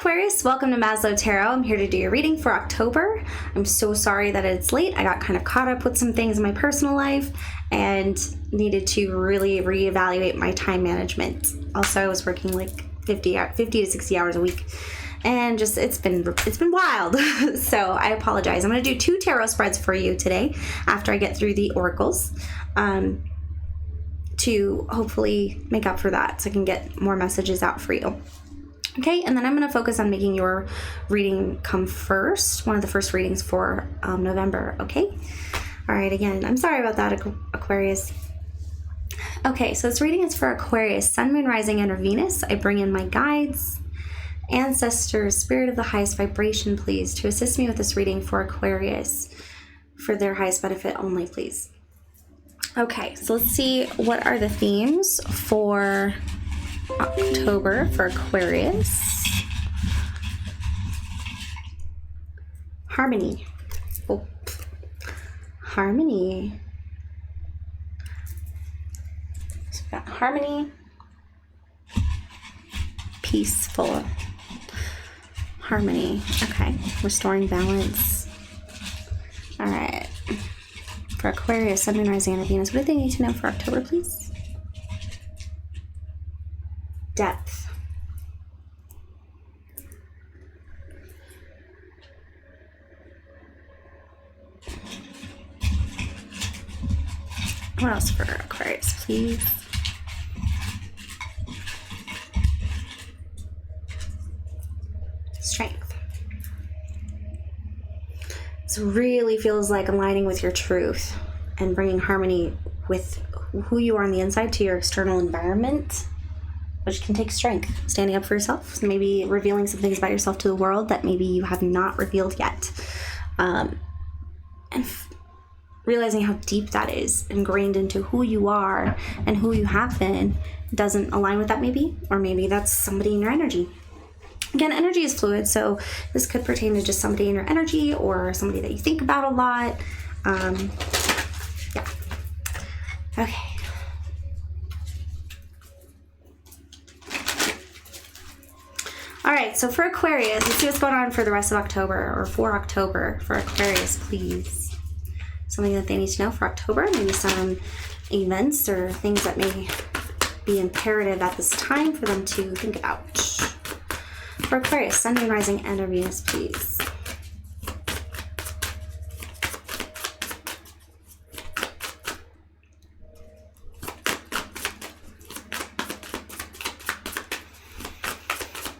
Aquarius, welcome to Maslow Tarot. I'm here to do your reading for October. I'm so sorry that it's late. I got kind of caught up with some things in my personal life and needed to really reevaluate my time management. Also, I was working like 50 to 60 hours a week, and just it's been wild. So I apologize. I'm going to do 2 tarot spreads for you today after I get through the oracles, to hopefully make up for that, so I can get more messages out for you. Okay, and then I'm going to focus on making your reading come first, one of the first readings for November, okay? All right, again, I'm sorry about that, Aquarius. Okay, so this reading is for Aquarius, Sun, Moon, Rising, and Venus. I bring in my guides, ancestors, spirit of the highest vibration, please, to assist me with this reading for Aquarius for their highest benefit only, please. Okay, so let's see, what are the themes for October for Aquarius? Harmony. Oh. Harmony. So we got harmony, peaceful, harmony. Okay, restoring balance. All right. For Aquarius, Sun, Moon, Rising, and Venus, what do they need to know for October, please? Depth. What else for Aquarius, please? Strength. This really feels like aligning with your truth and bringing harmony with who you are on the inside to your external environment, which can take strength. Standing up for yourself, maybe revealing some things about yourself to the world that maybe you have not revealed yet. And realizing how deep that is, ingrained into who you are and who you have been, doesn't align with that maybe, or maybe that's somebody in your energy. Again, energy is fluid, so this could pertain to just somebody in your energy or somebody that you think about a lot. Yeah. Okay. All right, so for Aquarius, let's see what's going on for the rest of October, or for October for Aquarius, please. Something that they need to know for October, maybe some events or things that may be imperative at this time for them to think about. For Aquarius, Sun, Moon, Rising, and Venus, please.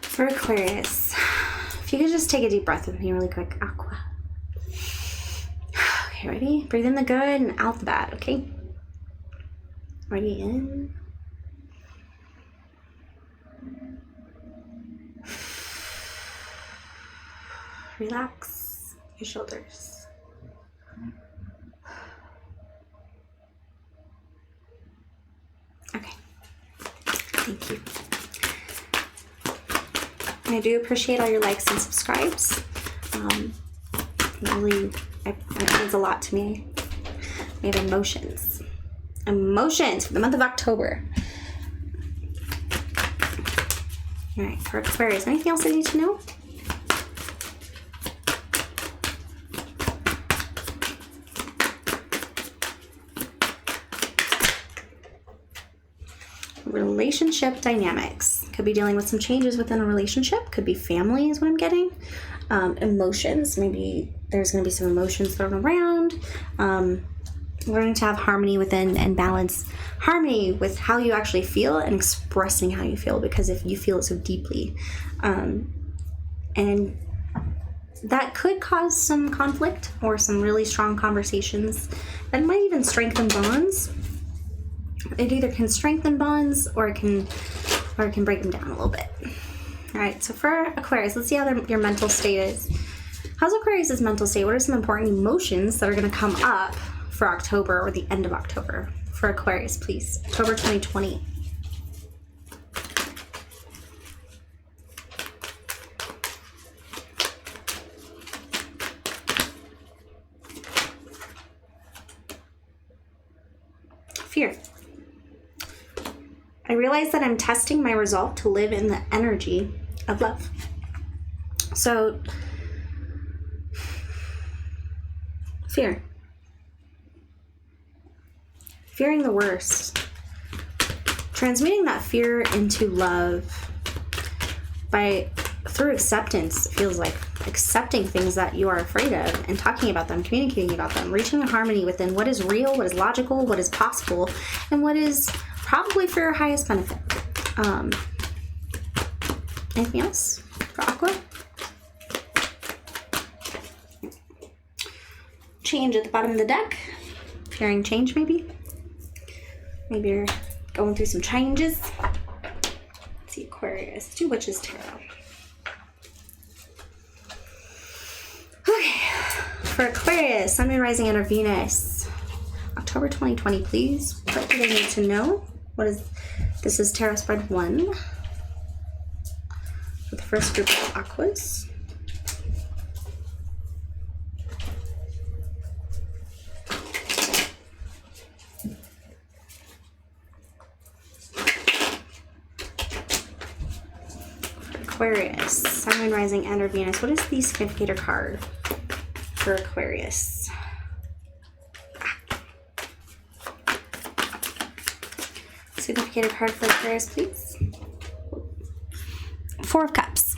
For Aquarius, if you could just take a deep breath with me really quick. Aqua. Okay, ready? Breathe in the good and out the bad, okay? Ready, in. Relax your shoulders. Okay. Thank you. And I do appreciate all your likes and subscribes. It means a lot to me. We have emotions. Emotions for the month of October. All right, for Aquarius, anything else I need to know? Relationship dynamics. Could be dealing with some changes within a relationship. Could be family is what I'm getting. Emotions. Maybe there's going to be some emotions thrown around. Learning to have harmony within and balance harmony with how you actually feel and expressing how you feel, because if you feel it so deeply. And that could cause some conflict or some really strong conversations that might even strengthen bonds. It either can strengthen bonds or it can break them down a little bit. All right, so for Aquarius, let's see how your mental state is. How's Aquarius' mental state? What are some important emotions that are going to come up for October or the end of October for Aquarius, please? October 2020. Fear. I realize that I'm testing my resolve to live in the energy of love. So, fear. Fearing the worst. Transmuting that fear into love through acceptance. It feels like accepting things that you are afraid of and talking about them, communicating about them, reaching a harmony within what is real, what is logical, what is possible, and what is probably for your highest benefit. Anything else for Aqua? Change at the bottom of the deck. Fearing change, maybe. Maybe you're going through some changes. Let's see, Aquarius. 2 Witches Tarot. Okay. For Aquarius, Sun, Moon, Rising, and Venus. October 2020, please. What do they need to know? This is Tarot Spread 1. For the first group of Aquas. Aquarius, Sun, Moon, Rising, and or Venus. What is the significator card for Aquarius? Significator card for Aquarius, please. 4 of Cups.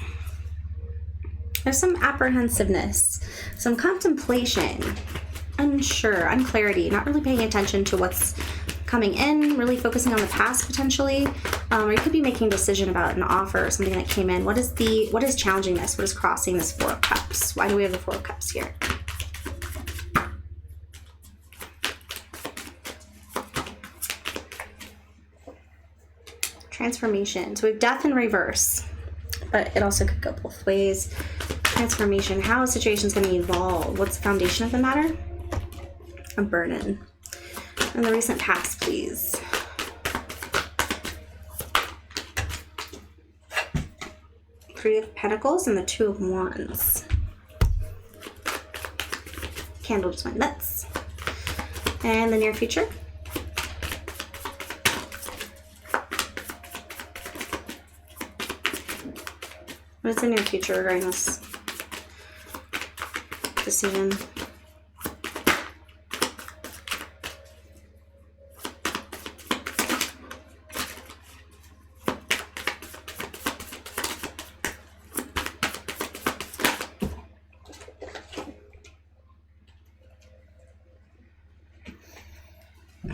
There's some apprehensiveness, some contemplation, unsure, unclarity, not really paying attention to what's coming in, really focusing on the past potentially, or you could be making a decision about an offer or something that came in. What is challenging this? What is crossing this 4 of Cups? Why do we have the 4 of Cups here? Transformation. So we have death in reverse, but it also could go both ways. Transformation. How a situation is going to evolve. What's the foundation of the matter? A burden. And the recent past, please. Three of Pentacles and the 2 of Wands. Candle just went nuts. And the near future. What's the near future regarding this decision?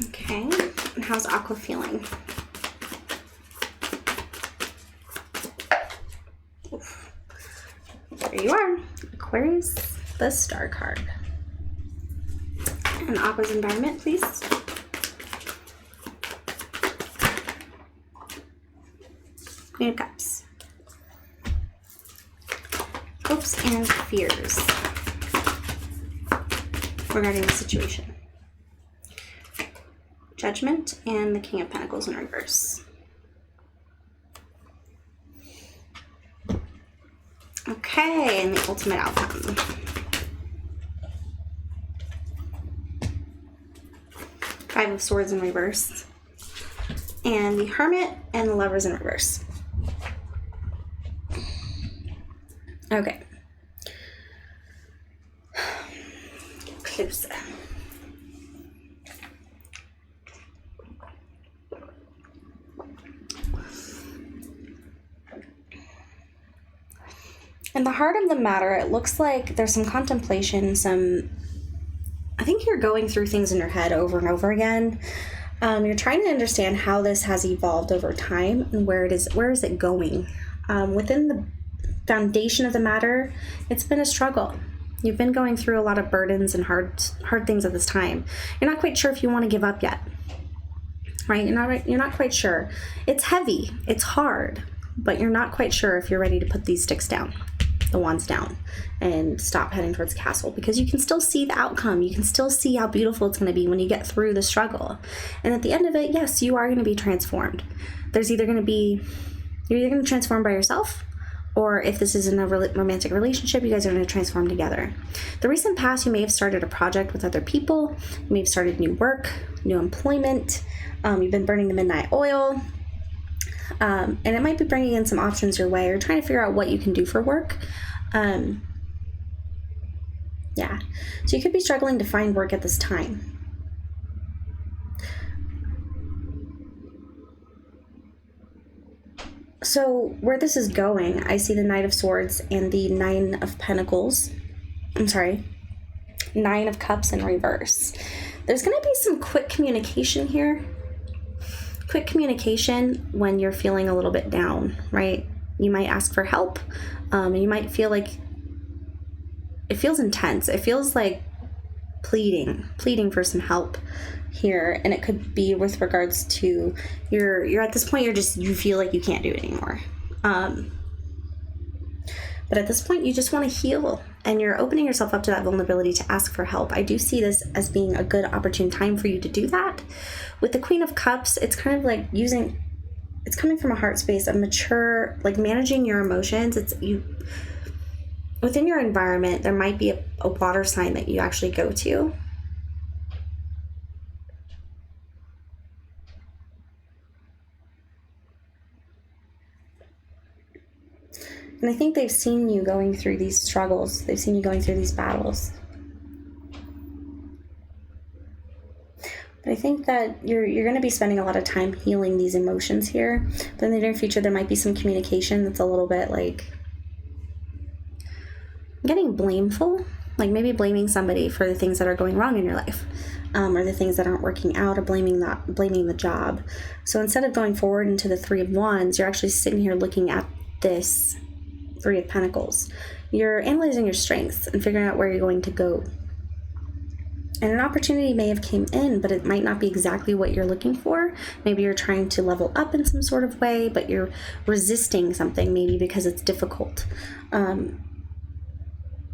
Okay, and how's Aqua feeling? Oof. There you are, Aquarius, the Star card. And Aqua's environment, please. Queen of Cups. Hopes and fears regarding the situation. Judgment and the King of Pentacles in reverse. Okay, and the ultimate outcome. Five of Swords in reverse. And the Hermit and the Lovers in reverse. Okay. Closer. In the heart of the matter, it looks like there's some contemplation, I think you're going through things in your head over and over again. You're trying to understand how this has evolved over time and where is it going. Within the foundation of the matter, it's been a struggle. You've been going through a lot of burdens and hard things at this time. You're not quite sure if you want to give up yet, right? You're not quite sure. It's heavy, it's hard, but you're not quite sure if you're ready to put these sticks down, the wands down, and stop heading towards the castle, because you can still see the outcome. You can still see how beautiful it's going to be when you get through the struggle. And at the end of it, yes, you are going to be transformed. You're either going to transform by yourself, or if this is in a romantic relationship, you guys are going to transform together. The recent past, you may have started a project with other people. You may have started new work, new employment. You've been burning the midnight oil. And it might be bringing in some options your way, or trying to figure out what you can do for work. Yeah. So you could be struggling to find work at this time. So where this is going, I see the Knight of Swords and the Nine of Pentacles. Nine of Cups in reverse. There's going to be some quick communication here. Quick communication when you're feeling a little bit down, right? You might ask for help, and you might feel like it feels intense. It feels like pleading for some help here, and it could be with regards to you're at this point, you feel like you can't do it anymore. But at this point, you just want to heal, and you're opening yourself up to that vulnerability to ask for help. I do see this as being a good opportune time for you to do that. With the Queen of Cups, it's kind of like it's coming from a heart space of mature, like managing your emotions. Within your environment, there might be a water sign that you actually go to. And I think they've seen you going through these struggles. They've seen you going through these battles. But I think that you're going to be spending a lot of time healing these emotions here. But in the near future, there might be some communication that's a little bit like getting blameful. Like maybe blaming somebody for the things that are going wrong in your life. Or the things that aren't working out, or blaming the job. So instead of going forward into the Three of Wands, you're actually sitting here looking at this Three of Pentacles. You're analyzing your strengths and figuring out where you're going to go. And an opportunity may have came in, but it might not be exactly what you're looking for. Maybe you're trying to level up in some sort of way, but you're resisting something maybe because it's difficult.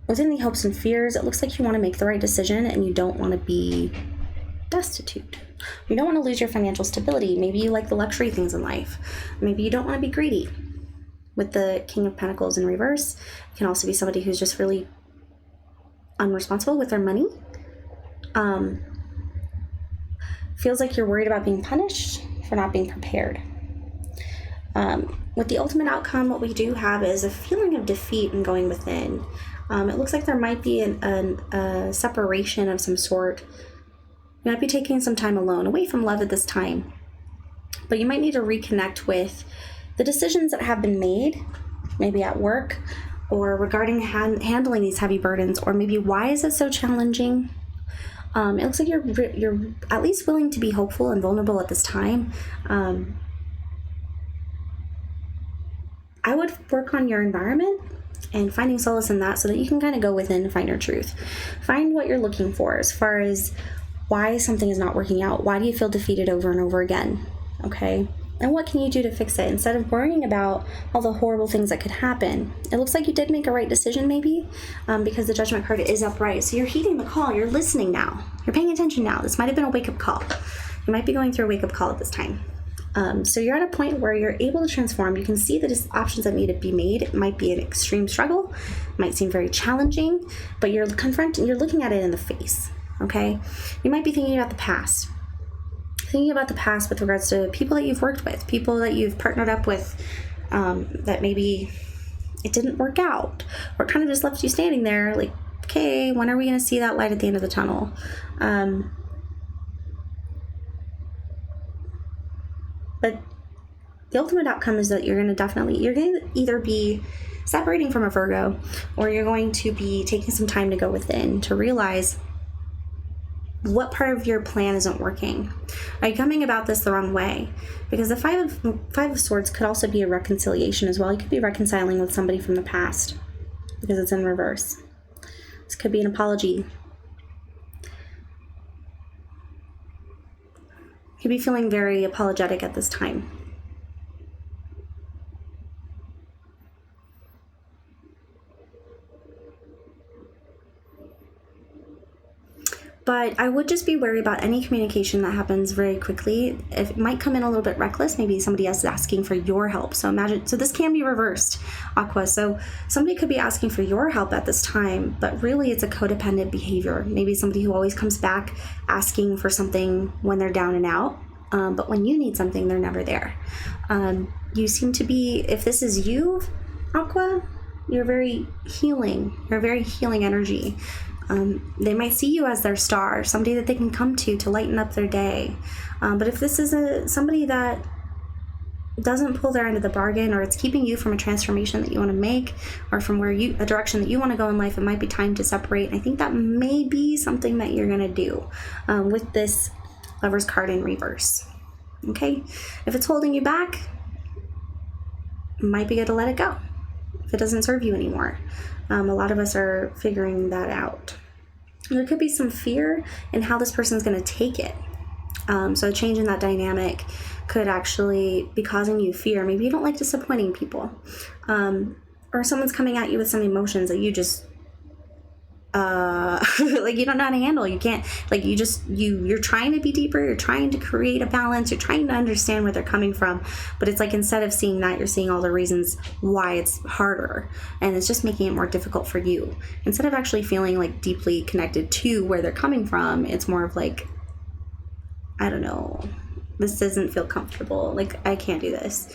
Within the hopes and fears, it looks like you want to make the right decision and you don't want to be destitute. You don't want to lose your financial stability. Maybe you like the luxury things in life. Maybe you don't want to be greedy. With the King of Pentacles in reverse, it can also be somebody who's just really unresponsible with their money. Feels like you're worried about being punished for not being prepared. With the ultimate outcome, what we do have is a feeling of defeat and going within. It looks like there might be a separation of some sort. You might be taking some time alone, away from love at this time. But you might need to reconnect with the decisions that have been made, maybe at work, or regarding handling these heavy burdens, or maybe why is it so challenging? It looks like you're at least willing to be hopeful and vulnerable at this time. I would work on your environment and finding solace in that so that you can kind of go within and find your truth. Find what you're looking for as far as why something is not working out. Why do you feel defeated over and over again? Okay? And what can you do to fix it instead of worrying about all the horrible things that could happen? It looks like you did make a right decision maybe because the Judgment card is upright. So you're heeding the call. You're listening now. You're paying attention now. This might have been a wake-up call. You might be going through a wake-up call at this time. So you're at a point where you're able to transform. You can see the options that need to be made. It might be an extreme struggle. It might seem very challenging, but you're looking at it in the face, okay? You might be thinking about the past. Thinking about the past with regards to people that you've worked with, people that you've partnered up with, that maybe it didn't work out, or it kind of just left you standing there like, okay, when are we going to see that light at the end of the tunnel? But the ultimate outcome is that you're going to either be separating from a Virgo, or you're going to be taking some time to go within to realize what part of your plan isn't working. Are you coming about this the wrong way? Because the Five of Swords could also be a reconciliation as well. You could be reconciling with somebody from the past because it's in reverse. This could be an apology. You could be feeling very apologetic at this time. But I would just be wary about any communication that happens very quickly. It might come in a little bit reckless. Maybe somebody else is asking for your help. So this can be reversed, Aqua. So somebody could be asking for your help at this time, but really it's a codependent behavior. Maybe somebody who always comes back asking for something when they're down and out. But when you need something, they're never there. You seem to be, if this is you, Aqua, You're very healing. You're a very healing energy. They might see you as their star, somebody that they can come to lighten up their day. But if this is somebody that doesn't pull their end of the bargain, or it's keeping you from a transformation that you want to make, or from a direction that you want to go in life, it might be time to separate. I think that may be something that you're going to do with this Lover's card in reverse. Okay? If it's holding you back, it might be good to let it go if it doesn't serve you anymore. A lot of us are figuring that out. There could be some fear in how this person's going to take it. So a change in that dynamic could actually be causing you fear. Maybe you don't like disappointing people. Or someone's coming at you with some emotions that you just, like you don't know how to handle. You can't, like you're trying to be deeper. You're trying to create a balance. You're trying to understand where they're coming from. But it's like, instead of seeing that, you're seeing all the reasons why it's harder. And it's just making it more difficult for you. Instead of actually feeling like deeply connected to where they're coming from, it's more of like, I don't know, this doesn't feel comfortable. Like, I can't do this.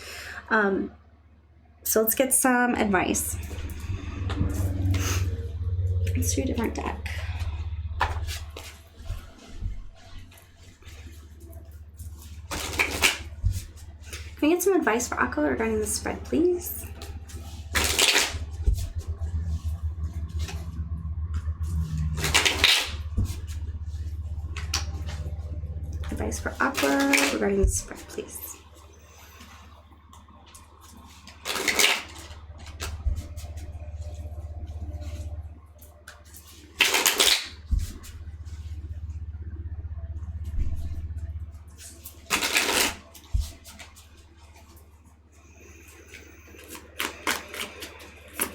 So let's get some advice. Let's do a different deck. Can we get some advice for Aqua regarding the spread, please? Advice for Aqua regarding the spread, please.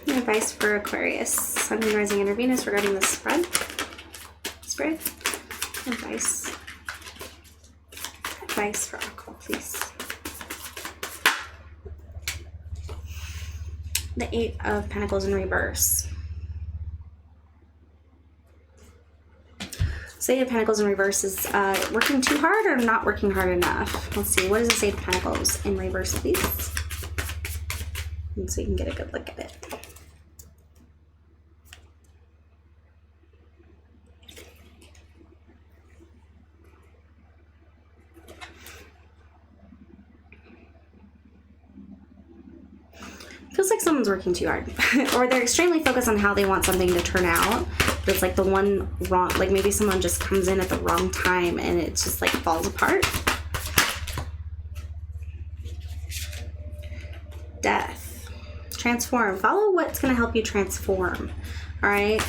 Advice for Aquarius, Sun, Moon, Rising, and Venus regarding the spread. Advice for Aqua, please. The 8 of Pentacles in reverse. So 8 of Pentacles in reverse is working too hard or not working hard enough. Let's see, what does this 8 of Pentacles in reverse, please? And so you can get a good look at it. Feels like someone's working too hard. Or they're extremely focused on how they want something to turn out. But it's like the one wrong, like maybe someone just comes in at the wrong time and it just like falls apart. Death. Transform. Follow what's going to help you transform. All right.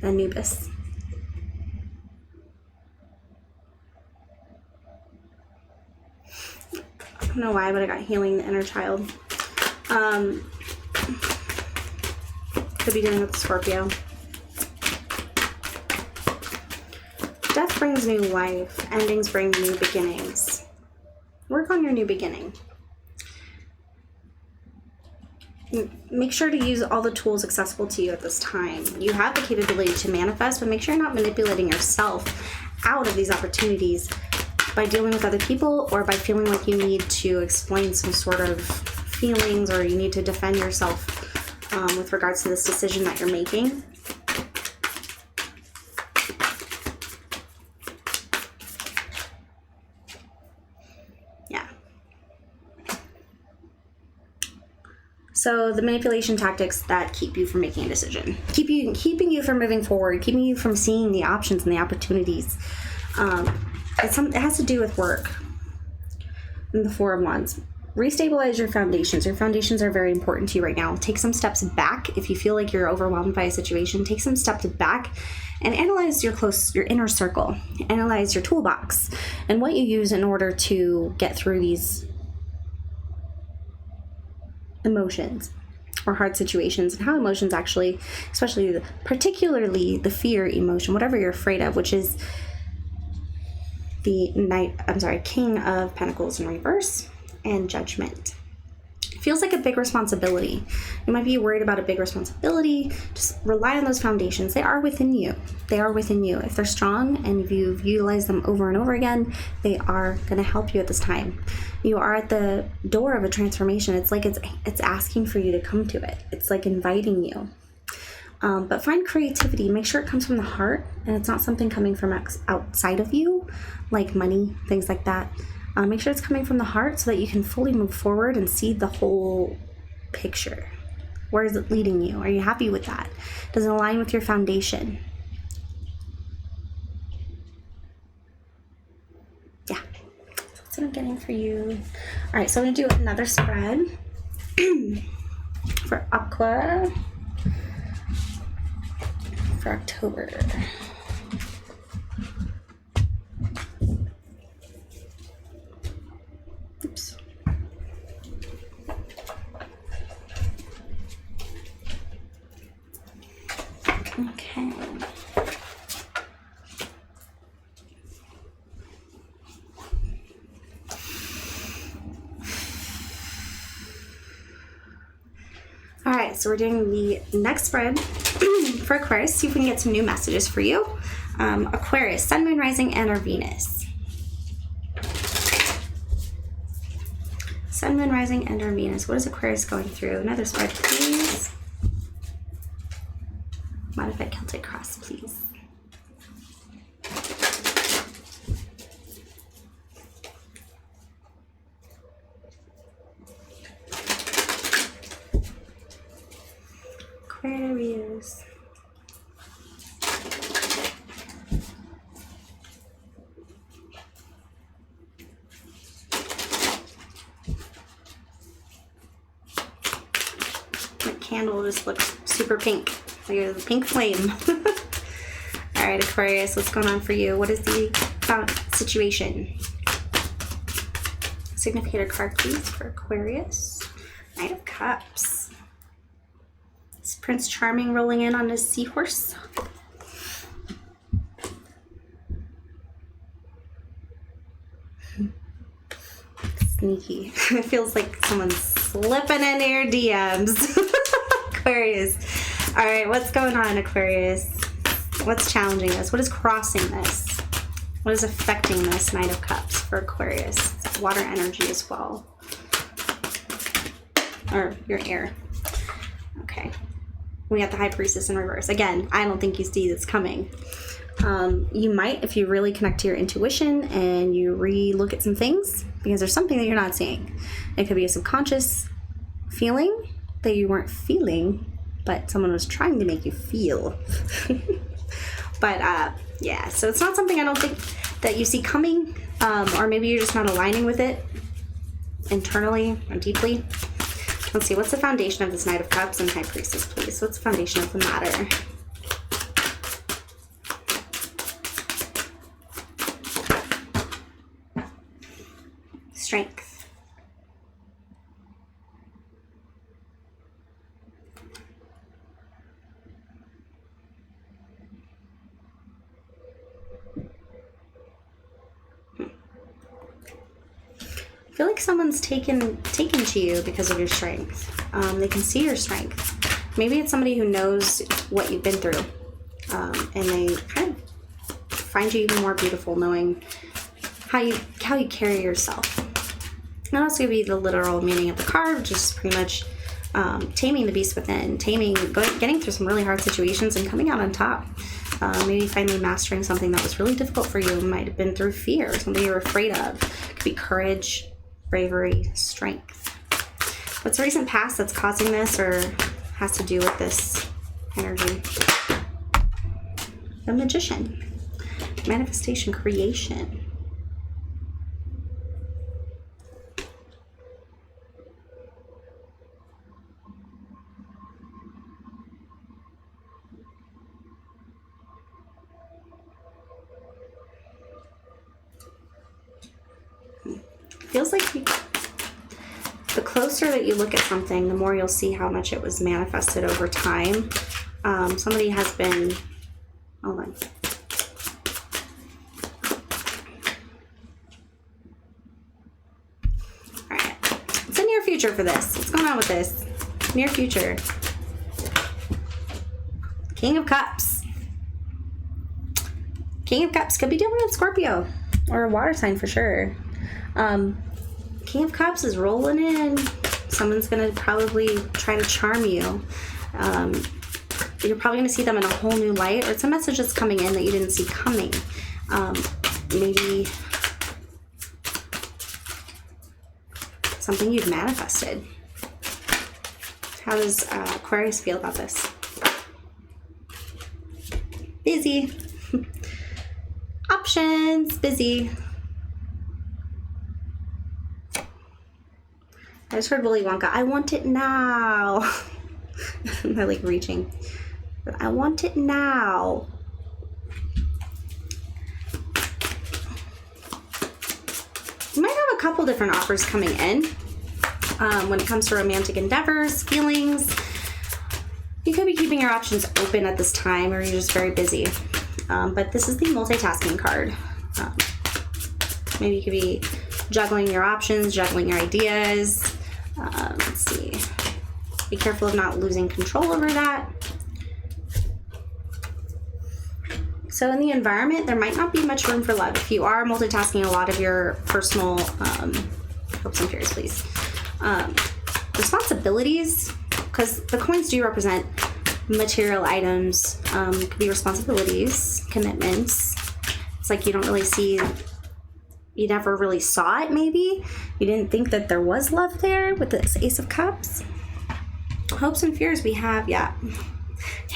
Anubis. I don't know why, but I got healing the inner child. Could be dealing with Scorpio. Death brings new life. Endings bring new beginnings. Work on your new beginning. Make sure to use all the tools accessible to you at this time. You have the capability to manifest, but make sure you're not manipulating yourself out of these opportunities by dealing with other people or by feeling like you need to explain some sort of feelings or you need to defend yourself with regards to this decision that you're making. Yeah. So the manipulation tactics that keep you from making a decision, keeping you from moving forward, keeping you from seeing the options and the opportunities. It has to do with work. And the Four of Wands. Restabilize your foundations. Your foundations are very important to you right now. Take some steps back. If you feel like you're overwhelmed by a situation, take some steps back and analyze your inner circle. Analyze your toolbox and what you use in order to get through these emotions or hard situations, and how emotions actually, especially particularly the fear emotion, whatever you're afraid of, which is the King of Pentacles in reverse, and Judgment. It feels like a big responsibility. You might be worried about a big responsibility. Just rely on those foundations. They are within you. They are within you. If they're strong and if you've utilized them over and over again, they are going to help you at this time. You are at the door of a transformation. It's like it's asking for you to come to it. It's like inviting you. But find creativity. Make sure it comes from the heart and it's not something coming from outside of you, like money, things like that. Make sure it's coming from the heart so that you can fully move forward and see the whole picture. Where is it leading you? Are you happy with that? Does it align with your foundation? Yeah, that's what I'm getting for you. All right, so I'm going to do another spread for Aqua for October. Oops. Okay. All right, so we're doing the next spread for Aquarius. See if we can get some new messages for you. Aquarius, Sun, Moon, Rising, and or Venus. Sun, Moon, Rising, and or Venus. What is Aquarius going through? Another spread, please. Modified Celtic Cross, please. Aquarius. The candle just looks super pink. Like a pink flame. All right, Aquarius, what's going on for you? What is the situation? Significator card, please, for Aquarius. Knight of Cups. Is Prince Charming rolling in on his seahorse? Sneaky. It feels like someone's slipping into your DMs. Aquarius. All right, what's going on, Aquarius? What's challenging us? What is crossing this? What is affecting this Knight of Cups for Aquarius? It's water energy as well. Or your air. Okay. We got the High Priestess in reverse. Again, I don't think you see this coming. You might, if you really connect to your intuition and you re-look at some things, because there's something that you're not seeing. It could be a subconscious feeling that you weren't feeling, but someone was trying to make you feel. But yeah, so it's not something I don't think that you see coming, or maybe you're just not aligning with it internally or deeply. Let's see, what's the foundation of this Knight of Cups and High Priestess, please? What's the foundation of the matter? Strength. I feel like someone's taken to you because of your strength. They can see your strength. Maybe it's somebody who knows what you've been through, and they kind of find you even more beautiful knowing how you carry yourself. And also could be the literal meaning of the card, which is pretty much taming the beast within, getting through some really hard situations and coming out on top. Maybe finally mastering something that was really difficult for you. It might have been through fear, something you were afraid of. It could be courage, bravery, strength. What's the recent past that's causing this or has to do with this energy? The Magician. Manifestation, creation. Feels like the closer that you look at something, the more you'll see how much it was manifested over time. Somebody has been, hold on. All right, it's a near future future for this? What's going on with this? Near future. King of Cups. King of Cups could be dealing with Scorpio or a water sign for sure. King of Cups is rolling in. Someone's going to probably try to charm you. You're probably going to see them in a whole new light, or it's a message that's coming in that you didn't see coming. Maybe something you've manifested. How does Aquarius feel about this? Busy. Options. Busy. I just heard Willy Wonka. I want it now. I like reaching. But I want it now. You might have a couple different offers coming in when it comes to romantic endeavors, feelings. You could be keeping your options open at this time, or you're just very busy. But this is the multitasking card. Maybe you could be juggling your options, juggling your ideas. Let's see. Be careful of not losing control over that. So in the environment, there might not be much room for love. If you are multitasking a lot of your personal, hopes and fears, please. Responsibilities, because the coins do represent material items. Could be responsibilities, commitments. It's like you don't really see, you never really saw it maybe. You didn't think that there was love there with this Ace of Cups. Hopes and fears we have, yeah.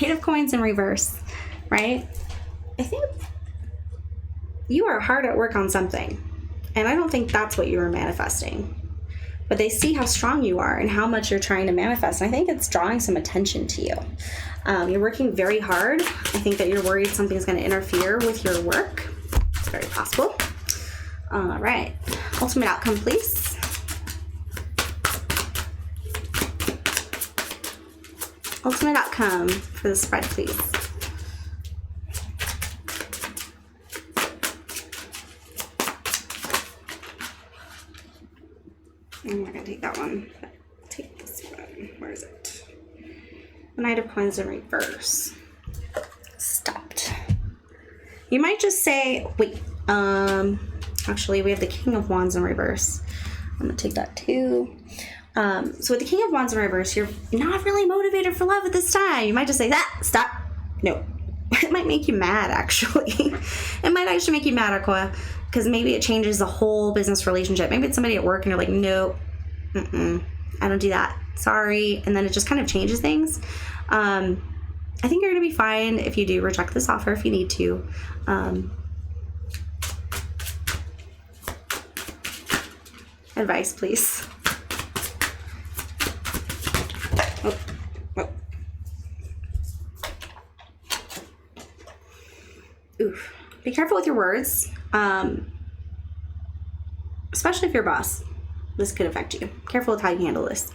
Eight of Coins in reverse, right? I think you are hard at work on something. And I don't think that's what you were manifesting. But they see how strong you are and how much you're trying to manifest. And I think it's drawing some attention to you. You're working very hard. I think that you're worried something's going to interfere with your work. It's very possible. All right. Ultimate outcome, please. Ultimate outcome for the spread, please. I'm not going to take that one. Take this one. Where is it? The Knight of Coins in reverse. Stopped. You might just say, wait, actually we have the King of Wands in reverse. I'm going to take that too. So with the King of Wands in reverse, you're not really motivated for love at this time. You might just say, stop. No. It might make you mad, actually. It might actually make you mad, Aqua, because maybe it changes the whole business relationship. Maybe it's somebody at work and you're like, no, I don't do that. Sorry. And then it just kind of changes things. I think you're going to be fine if you do reject this offer if you need to. Advice, please. Oh. Oof. Be careful with your words, especially if you're a boss. This could affect you. Careful with how you handle this.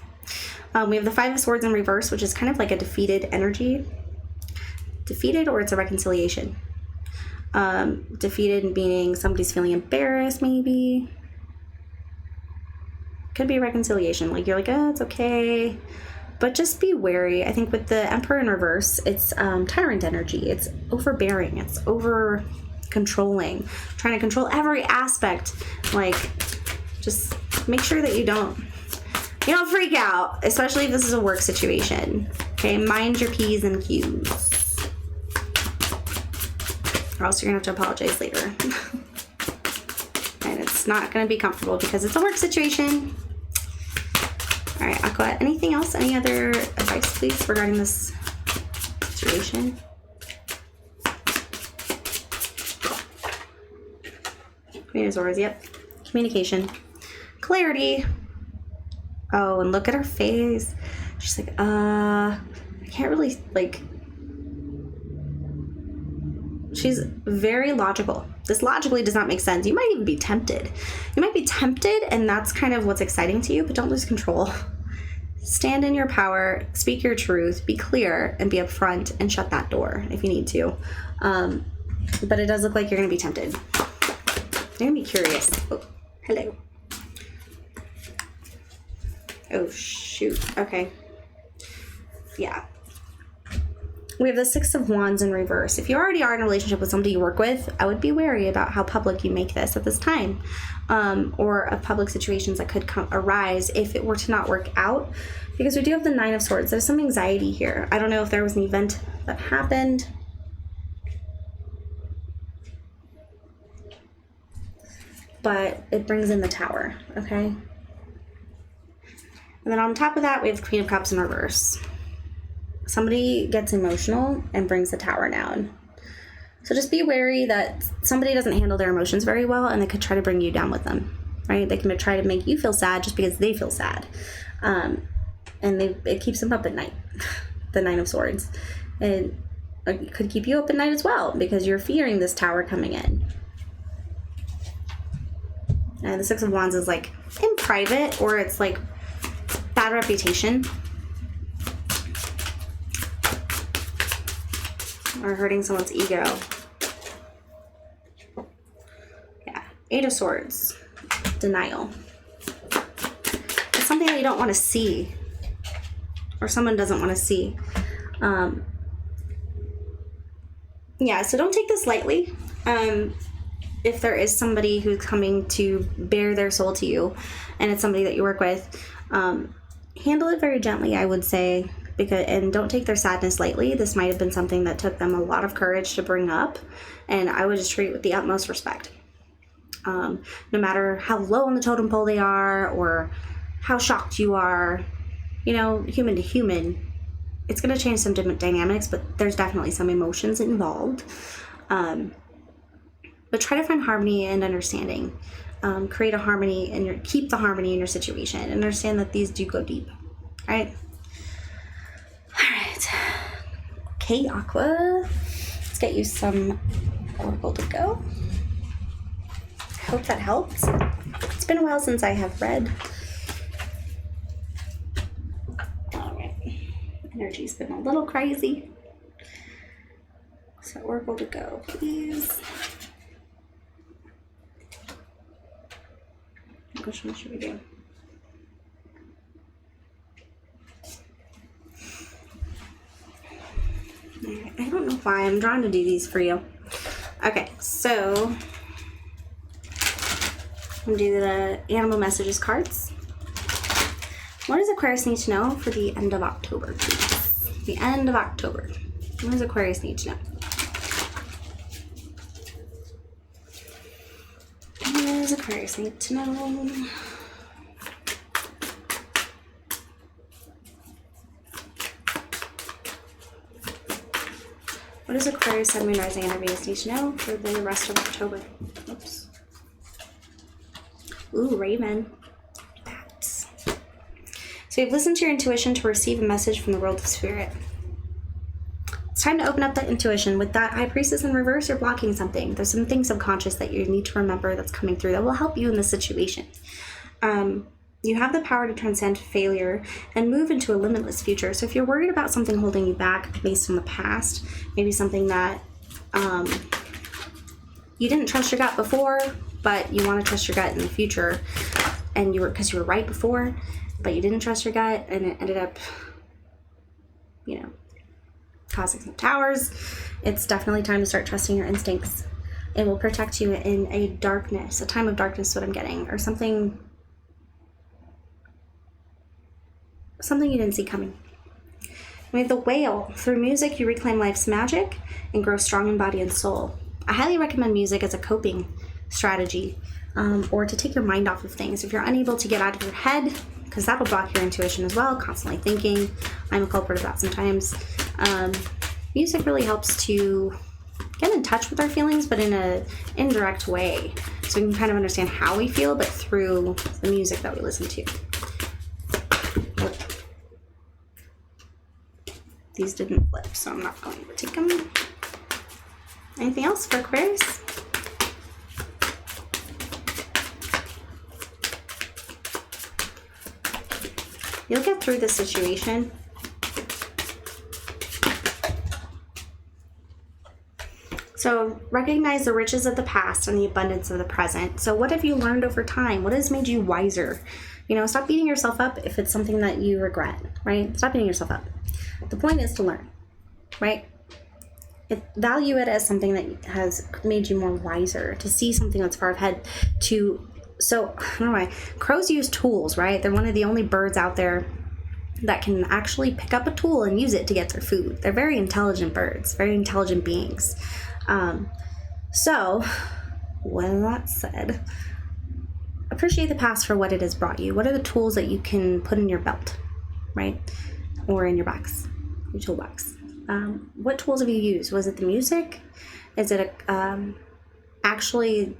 We have the Five of Swords in reverse, which is kind of like a defeated energy. Defeated, or it's a reconciliation. Defeated meaning somebody's feeling embarrassed, maybe. Could be a reconciliation. Like you're like, oh, it's okay. But just be wary. I think with the Emperor in reverse, it's tyrant energy. It's overbearing. It's over controlling. Trying to control every aspect. Like, just make sure that you don't freak out, especially if this is a work situation. Okay, mind your P's and Q's. Or else you're gonna have to apologize later. And it's not gonna be comfortable because it's a work situation. All right, Aqua, anything else? Any other advice, please, regarding this situation? Queen of Swords, yep. Communication. Clarity. Oh, and look at her face. She's like, I can't really, like... She's very logical. This logically does not make sense. You might even be tempted. You might be tempted, and that's kind of what's exciting to you, but don't lose control. Stand in your power, speak your truth, be clear, and be upfront, and shut that door if you need to. But it does look like you're going to be tempted. You're going to be curious. Oh, hello. Oh, shoot. Okay. Yeah. We have the Six of Wands in reverse. If you already are in a relationship with somebody you work with, I would be wary about how public you make this at this time, or of public situations that could arise if it were to not work out, because we do have the Nine of Swords. There's some anxiety here. I don't know if there was an event that happened. But it brings in the Tower, okay? And then on top of that, we have the Queen of Cups in reverse. Somebody gets emotional and brings the Tower down. So just be wary that somebody doesn't handle their emotions very well, and they could try to bring you down with them, right? They can try to make you feel sad just because they feel sad. And it keeps them up at night, the Nine of Swords. And it could keep you up at night as well because you're fearing this Tower coming in. And the Six of Wands is like in private, or it's like bad reputation. Or hurting someone's ego. Yeah. Eight of Swords. Denial. It's something that you don't want to see. Or someone doesn't want to see. Yeah, so don't take this lightly. If there is somebody who's coming to bare their soul to you, and it's somebody that you work with, handle it very gently, I would say. And don't take their sadness lightly. This might have been something that took them a lot of courage to bring up, and I would just treat it with the utmost respect. No matter how low on the totem pole they are, or how shocked you are, you know, human to human, it's going to change some different dynamics, but there's definitely some emotions involved. But try to find harmony and understanding. Create a harmony, and keep the harmony in your situation, and understand that these do go deep, right? Alright, okay, Aqua, let's get you some Oracle to go. I hope that helps. It's been a while since I have read. Alright, energy's been a little crazy. So Oracle to go, please. Which one should we do? I don't know why I'm drawn to do these for you. Okay, so I'm gonna do the animal messages cards. What does Aquarius need to know for the end of October, please? The end of October. What does Aquarius need to know? What does Aquarius need to know? What does Aquarius, Sun, Moon, Rising, and Venus need to know for the rest of October? Oops. Ooh, Raven. Bats. So you've listened to your intuition to receive a message from the world of spirit. It's time to open up that intuition. With that High Priestess in reverse, you're blocking something. There's something subconscious that you need to remember that's coming through that will help you in this situation. You have the power to transcend failure and move into a limitless future. So if you're worried about something holding you back based on the past, maybe something that you didn't trust your gut before, but you want to trust your gut in the future, and because you were right before, but you didn't trust your gut, and it ended up, you know, causing some towers, it's definitely time to start trusting your instincts. It will protect you in a darkness, a time of darkness is what I'm getting, or something you didn't see coming. We have the Whale. Through music, you reclaim life's magic and grow strong in body and soul. I highly recommend music as a coping strategy, or to take your mind off of things. If you're unable to get out of your head, because that will block your intuition as well, constantly thinking. I'm a culprit of that sometimes. Music really helps to get in touch with our feelings, but in an indirect way. So we can kind of understand how we feel, but through the music that we listen to. These didn't flip, so I'm not going to take them. Anything else for Aquarius? You'll get through this situation. So recognize the riches of the past and the abundance of the present. So what have you learned over time? What has made you wiser? You know, stop beating yourself up if it's something that you regret, right? Stop beating yourself up. The point is to learn, right? Value it as something that has made you more wiser, to see something that's far ahead, so, I don't know why. Crows use tools, right? They're one of the only birds out there that can actually pick up a tool and use it to get their food. They're very intelligent birds, very intelligent beings. So, with that said, appreciate the past for what it has brought you. What are the tools that you can put in your belt, right? Or in your box, your toolbox. What tools have you used? Was it the music? Is it actually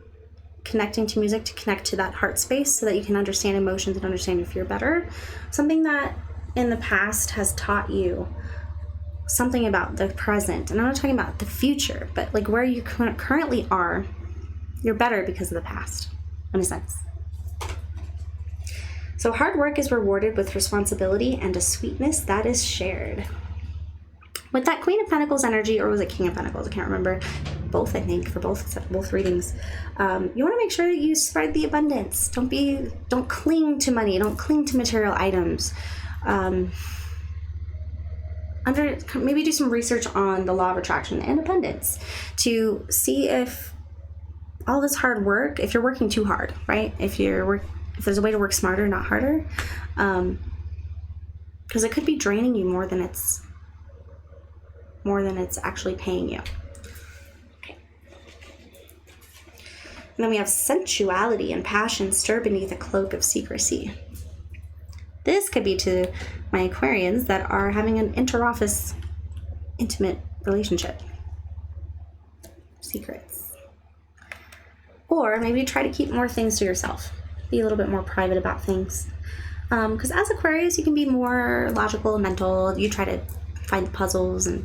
connecting to music to connect to that heart space so that you can understand emotions and understand your fear better? Something that in the past has taught you something about the present. And I'm not talking about the future, but like where you currently are, you're better because of the past, in a sense. So hard work is rewarded with responsibility and a sweetness that is shared. With that Queen of Pentacles energy, or was it King of Pentacles? I can't remember. Both, I think, for both readings. You want to make sure that you spread the abundance. Don't cling to money. Don't cling to material items. Maybe do some research on the law of attraction and abundance to see if all this hard work, if you're working too hard, right? If there's a way to work smarter, not harder, because it could be draining you more than it's actually paying you. Okay. And then we have sensuality and passion stir beneath a cloak of secrecy. This could be to my Aquarians that are having an inter-office intimate relationship. Secrets. Or maybe try to keep more things to yourself. Be a little bit more private about things. Because as Aquarius, you can be more logical and mental. You try to find puzzles and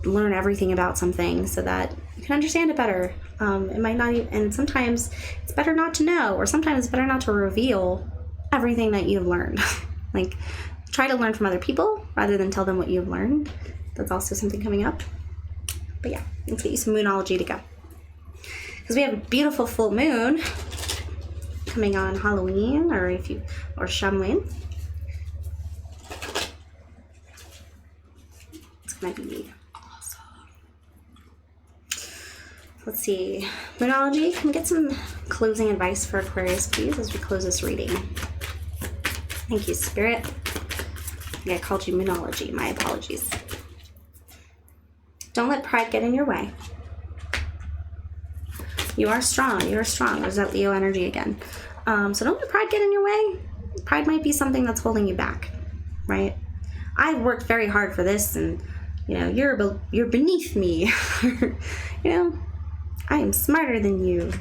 learn everything about something so that you can understand it better. It might not even, and sometimes it's better not to know, or sometimes it's better not to reveal everything that you've learned. Like, try to learn from other people rather than tell them what you've learned. That's also something coming up. But yeah, let's get you some moonology to go. Because we have a beautiful full moon coming on Halloween, or Shamwin. It's gonna be awesome. Let's see. Moonology, can we get some closing advice for Aquarius, please, as we close this reading? Thank you, Spirit. I think I called you Moonology. My apologies. Don't let pride get in your way. You are strong. You are strong. There's that Leo energy again. So don't let pride get in your way. Pride might be something that's holding you back, right? I've worked very hard for this, and you're beneath me. I am smarter than you.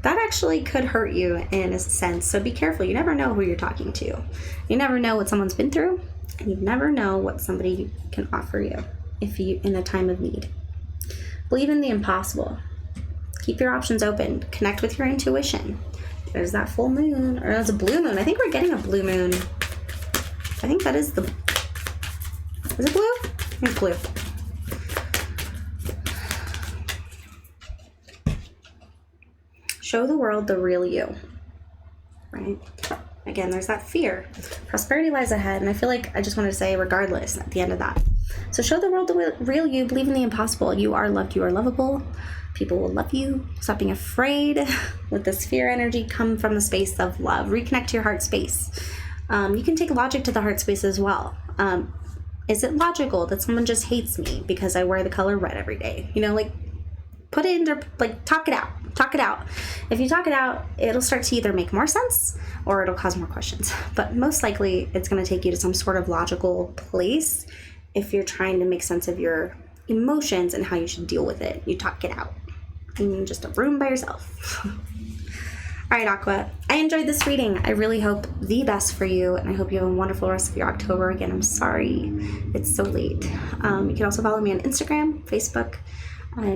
That actually could hurt you in a sense. So be careful. You never know who you're talking to. You never know what someone's been through, and you never know what somebody can offer you in a time of need. Believe in the impossible. Keep your options open. Connect with your intuition. There's that full moon, or it's a blue moon. I think we're getting a blue moon. I think that is is it blue? I think it's blue. Show the world the real you, right? Again, there's that fear. Prosperity lies ahead, and I feel like I just wanted to say regardless at the end of that. So show the world the real you. Believe in the impossible. You are loved. You are lovable. People will love you. Stop being afraid. Let this fear energy come from the space of love. Reconnect to your heart space. You can take logic to the heart space as well. Is it logical that someone just hates me because I wear the color red every day? Put it in there, talk it out. Talk it out. If you talk it out, it'll start to either make more sense or it'll cause more questions. But most likely, it's going to take you to some sort of logical place if you're trying to make sense of your emotions and how you should deal with it. You talk it out in just a room by yourself. All right, Aqua. I enjoyed this reading. I really hope the best for you, and I hope you have a wonderful rest of your October. Again, I'm sorry it's so late. You can also follow me on Instagram, Facebook. I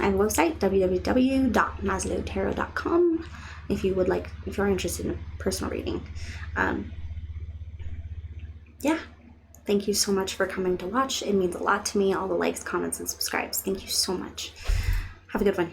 have a website, www.maslowtarot.com, if you're interested in a personal reading. Yeah. Thank you so much for coming to watch. It means a lot to me. All the likes, comments, and subscribes. Thank you so much. Have a good one.